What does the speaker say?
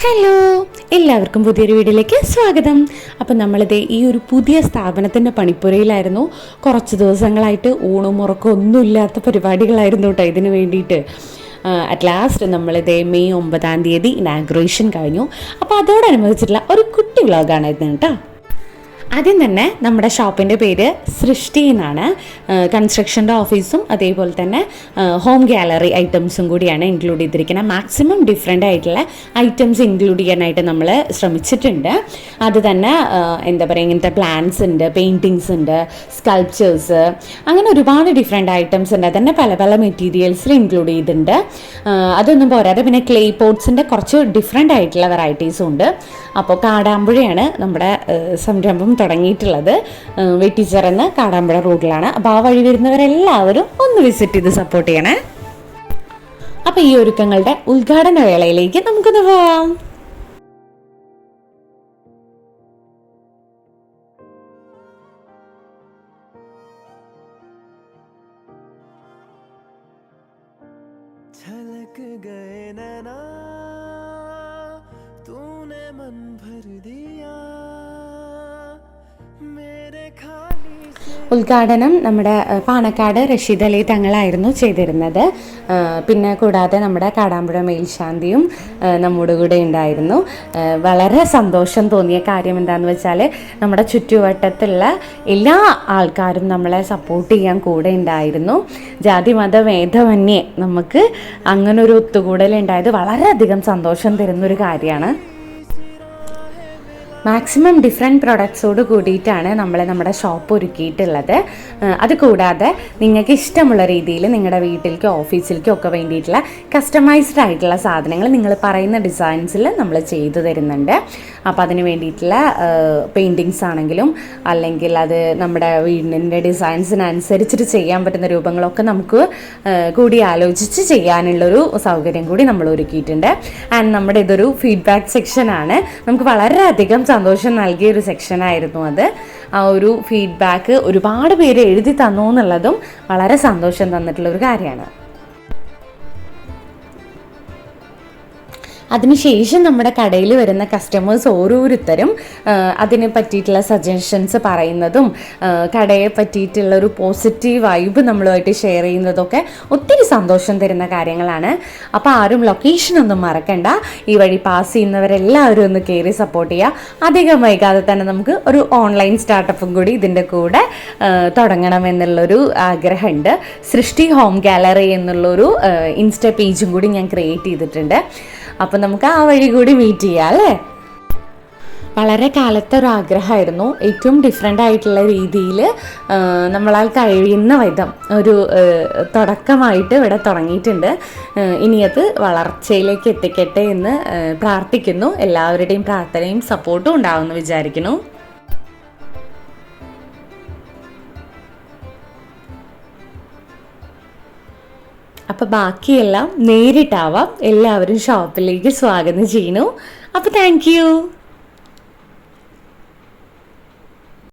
Hello, എല്ലാവർക്കും പുതിയൊരു വീഡിയോയിലേക്ക് സ്വാഗതം. അപ്പം നമ്മളിത് ഈ ഒരു പുതിയ സ്ഥാപനത്തിൻ്റെ പണിപ്പുരയിലായിരുന്നു. കുറച്ച് ദിവസങ്ങളായിട്ട് ഊണും ഉറക്കവും ഒന്നുമില്ലാത്ത പരിപാടികളായിരുന്നു കേട്ടോ ഇതിന് വേണ്ടിയിട്ട്. അറ്റ് ലാസ്റ്റ് നമ്മളിത് മെയ് 9 ഇനാഗ്രേഷൻ കഴിഞ്ഞു. അപ്പോൾ അതോടനുബന്ധിച്ചിട്ടുള്ള ഒരു കുട്ടി വ്ളോഗാണ് ഇത് കേട്ടോ. ആദ്യം തന്നെ നമ്മുടെ ഷോപ്പിൻ്റെ പേര് സൃഷ്ടി എന്നാണ്. കൺസ്ട്രക്ഷൻ്റെ ഓഫീസും അതേപോലെ തന്നെ ഹോം ഗാലറി ഐറ്റംസും കൂടിയാണ് ഇൻക്ലൂഡ് ചെയ്തിരിക്കുന്നത്. മാക്സിമം ഡിഫറെൻ്റ് ആയിട്ടുള്ള ഐറ്റംസ് ഇൻക്ലൂഡ് ചെയ്യാനായിട്ട് നമ്മൾ ശ്രമിച്ചിട്ടുണ്ട്. അത് തന്നെ എന്താ പറയുക, ഇങ്ങനത്തെ പ്ലാന്റ്സ് ഉണ്ട്, പെയിൻറ്റിങ്സ് ഉണ്ട്, സ്കൾപ്ചേഴ്സ്, അങ്ങനെ ഒരുപാട് ഡിഫറെൻ്റ് ഐറ്റംസ് ഉണ്ട്. അതന്നെ പല പല മെറ്റീരിയൽസിൽ ഇൻക്ലൂഡ് ചെയ്തിട്ടുണ്ട്. അതൊന്നും പോരാതെ പിന്നെ ക്ലേ പോട്ട്സിൻ്റെ കുറച്ച് ഡിഫറെൻ്റ് ആയിട്ടുള്ള വെറൈറ്റീസും ഉണ്ട്. അപ്പോൾ കാടാമ്പുഴയാണ് നമ്മുടെ സംരംഭം തുടങ്ങിയിട്ടുള്ളത്. വെട്ടിച്ചിറന്ന് കാടാമ്പുഴ റോഡിലാണ്. അപ്പോൾ ആ വഴി വരുന്നവരെല്ലാവരും ഒന്ന് വിസിറ്റ് ചെയ്ത് സപ്പോർട്ട് ചെയ്യണേ. അപ്പോൾ ഈ ഒരുക്കങ്ങളുടെ ഉദ്ഘാടന വേളയിലേക്ക് നമുക്കൊന്ന് പോവാം. झलक गए नैना तूने मन भर दिया मेरे खाली से. ഉദ്ഘാടനം നമ്മുടെ പാണക്കാട് റഷീദ് അലി തങ്ങളായിരുന്നു ചെയ്തിരുന്നത്. പിന്നെ കൂടാതെ നമ്മുടെ കാടാമ്പുഴ മേൽശാന്തിയും നമ്മുടെ കൂടെ ഉണ്ടായിരുന്നു. വളരെ സന്തോഷം തോന്നിയ കാര്യം എന്താണെന്ന് വെച്ചാൽ നമ്മുടെ ചുറ്റുവട്ടത്തുള്ള എല്ലാ ആൾക്കാരും നമ്മളെ സപ്പോർട്ട് ചെയ്യാൻ കൂടെ ഉണ്ടായിരുന്നു. ജാതി മത ഭേദമന്യേ നമുക്ക് അങ്ങനെ ഒരു ഒത്തുകൂടലുണ്ടായത് വളരെയധികം സന്തോഷം തരുന്നൊരു കാര്യമാണ്. മാക്സിമം ഡിഫറെൻറ്റ് പ്രൊഡക്ട്സോട് കൂടിയിട്ടാണ് നമ്മൾ നമ്മുടെ ഷോപ്പ് ഒരുക്കിയിട്ടുള്ളത്. അതുകൂടാതെ നിങ്ങൾക്ക് ഇഷ്ടമുള്ള രീതിയിൽ നിങ്ങളുടെ വീട്ടിലേക്കോ ഓഫീസിലേക്കോ ഒക്കെ വേണ്ടിയിട്ടുള്ള കസ്റ്റമൈസ്ഡ് ആയിട്ടുള്ള സാധനങ്ങൾ നിങ്ങൾ പറയുന്ന ഡിസൈൻസിൽ നമ്മൾ ചെയ്തു തരുന്നുണ്ട്. അപ്പോൾ അതിന് വേണ്ടിയിട്ടുള്ള പെയിൻറ്റിങ്സ് ആണെങ്കിലും അല്ലെങ്കിൽ അത് നമ്മുടെ വീടിൻ്റെ ഡിസൈൻസിനനുസരിച്ചിട്ട് ചെയ്യാൻ പറ്റുന്ന രൂപങ്ങളൊക്കെ നമുക്ക് കൂടി ആലോചിച്ച് ചെയ്യാനുള്ളൊരു സൗകര്യം കൂടി നമ്മൾ ഒരുക്കിയിട്ടുണ്ട്. ആൻഡ് നമ്മുടെ ഇതൊരു ഫീഡ്ബാക്ക് സെക്ഷനാണ്. നമുക്ക് വളരെയധികം സന്തോഷം നൽകിയൊരു സെക്ഷനായിരുന്നു അത്. ആ ഒരു ഫീഡ്ബാക്ക് ഒരുപാട് പേര് എഴുതി തന്നു എന്നുള്ളതും വളരെ സന്തോഷം തന്നിട്ടുള്ളൊരു കാര്യമാണ്. അതിനുശേഷം നമ്മുടെ കടയിൽ വരുന്ന കസ്റ്റമേഴ്സ് ഓരോരുത്തരും അതിനെ പറ്റിയിട്ടുള്ള സജഷൻസ് പറയുന്നതും കടയെ പറ്റിയിട്ടുള്ള ഒരു പോസിറ്റീവ് വൈബ് നമ്മളുമായിട്ട് ഷെയർ ചെയ്യുന്നതൊക്കെ ഒത്തിരി സന്തോഷം തരുന്ന കാര്യങ്ങളാണ്. അപ്പോൾ ആരും ലൊക്കേഷനൊന്നും മറക്കണ്ട. ഈ വഴി പാസ് ചെയ്യുന്നവരെല്ലാവരും ഒന്ന് കയറി സപ്പോർട്ട് ചെയ്യുക. അധികം വൈകാതെ തന്നെ നമുക്ക് ഒരു ഓൺലൈൻ സ്റ്റാർട്ടപ്പും കൂടി ഇതിൻ്റെ കൂടെ തുടങ്ങണമെന്നുള്ളൊരു ആഗ്രഹമുണ്ട്. സൃഷ്ടി ഹോം ഗാലറി എന്നുള്ളൊരു ഇൻസ്റ്റ പേജും കൂടി ഞാൻ ക്രിയേറ്റ് ചെയ്തിട്ടുണ്ട്. അപ്പം നമുക്ക് ആ വഴി കൂടി മീറ്റ് ചെയ്യാം അല്ലേ. വളരെ കാലത്തെ ഒരു ആഗ്രഹമായിരുന്നു. ഏറ്റവും ഡിഫറെൻ്റ് ആയിട്ടുള്ള രീതിയിൽ നമ്മളാൽ കഴിയുന്ന വിധം ഒരു തുടക്കമായിട്ട് ഇവിടെ തുടങ്ങിയിട്ടുണ്ട്. ഇനിയത് വളർച്ചയിലേക്ക് എത്തിക്കട്ടെ എന്ന് പ്രാർത്ഥിക്കുന്നു. എല്ലാവരുടെയും പ്രാർത്ഥനയും സപ്പോർട്ടും ഉണ്ടാവുമെന്ന് വിചാരിക്കുന്നു. അപ്പോൾ ബാക്കിയെല്ലാം നേരിട്ടാവാം. എല്ലാവരും ഷോപ്പിലേക്ക് സ്വാഗതം ചെയ്യുന്നു. അപ്പോൾ താങ്ക് യു.